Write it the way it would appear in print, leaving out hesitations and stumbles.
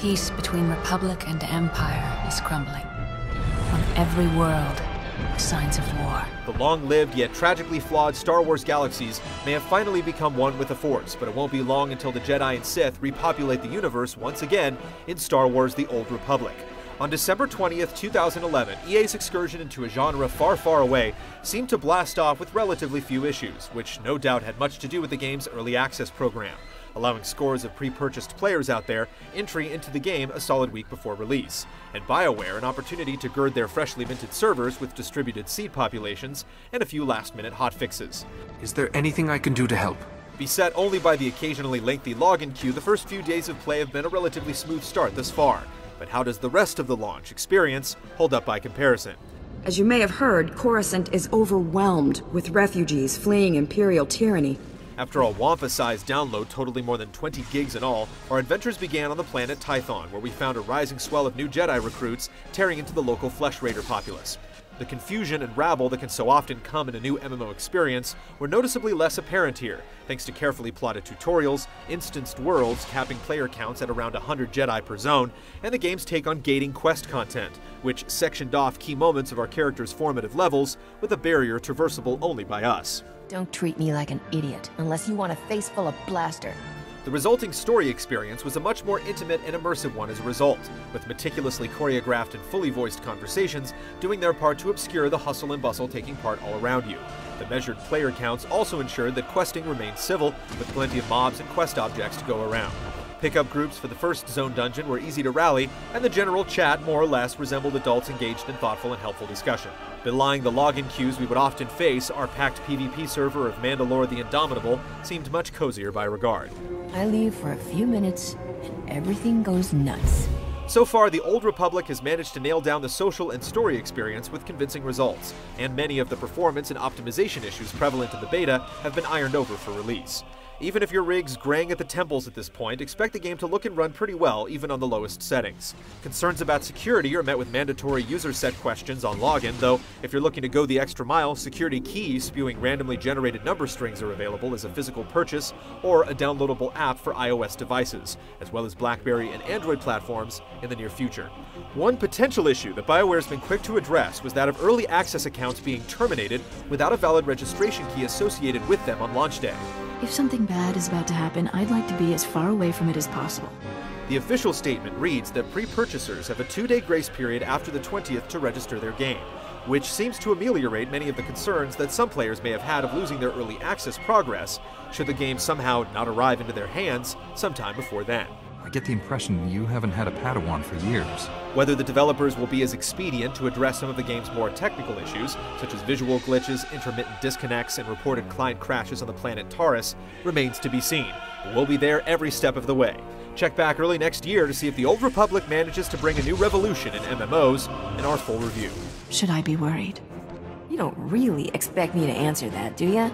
Peace between Republic and Empire is crumbling. On every world, signs of war. The long-lived yet tragically flawed Star Wars galaxies may have finally become one with the Force, but it won't be long until the Jedi and Sith repopulate the universe once again in Star Wars: The Old Republic. On December 20th, 2011, EA's excursion into a genre far, far away seemed to blast off with relatively few issues, which no doubt had much to do with the game's early access program, allowing scores of pre-purchased players out there entry into the game a solid week before release, and BioWare an opportunity to gird their freshly minted servers with distributed seed populations and a few last-minute hotfixes. Is there anything I can do to help? Beset only by the occasionally lengthy login queue, the first few days of play have been a relatively smooth start thus far. But how does the rest of the launch experience hold up by comparison? As you may have heard, Coruscant is overwhelmed with refugees fleeing Imperial tyranny. After a Wampa-sized download totaling more than 20 gigs in all, our adventures began on the planet Tython, where we found a rising swell of new Jedi recruits tearing into the local Flesh Raider populace. The confusion and rabble that can so often come in a new MMO experience were noticeably less apparent here, thanks to carefully plotted tutorials, instanced worlds capping player counts at around 100 Jedi per zone, and the game's take on gating quest content, which sectioned off key moments of our characters' formative levels with a barrier traversable only by us. Don't treat me like an idiot, unless you want a face full of blaster. The resulting story experience was a much more intimate and immersive one as a result, with meticulously choreographed and fully voiced conversations doing their part to obscure the hustle and bustle taking part all around you. The measured player counts also ensured that questing remained civil, with plenty of mobs and quest objects to go around. Pickup groups for the first zone dungeon were easy to rally, and the general chat more or less resembled adults engaged in thoughtful and helpful discussion. Belying the login queues we would often face, our packed PvP server of Mandalore the Indomitable seemed much cozier by regard. I leave for a few minutes, and everything goes nuts. So far, the Old Republic has managed to nail down the social and story experience with convincing results, and many of the performance and optimization issues prevalent in the beta have been ironed over for release. Even if your rig's graying at the temples at this point, expect the game to look and run pretty well, even on the lowest settings. Concerns about security are met with mandatory user set questions on login, though if you're looking to go the extra mile, security keys spewing randomly generated number strings are available as a physical purchase or a downloadable app for iOS devices, as well as BlackBerry and Android platforms in the near future. One potential issue that BioWare's been quick to address was that of early access accounts being terminated without a valid registration key associated with them on launch day. If something bad is about to happen, I'd like to be as far away from it as possible. The official statement reads that pre-purchasers have a 2-day grace period after the 20th to register their game, which seems to ameliorate many of the concerns that some players may have had of losing their early access progress should the game somehow not arrive into their hands sometime before then. I get the impression you haven't had a Padawan for years. Whether the developers will be as expedient to address some of the game's more technical issues, such as visual glitches, intermittent disconnects, and reported client crashes on the planet Taurus, remains to be seen. But we'll be there every step of the way. Check back early next year to see if the Old Republic manages to bring a new revolution in MMOs in our full review. Should I be worried? You don't really expect me to answer that, do ya?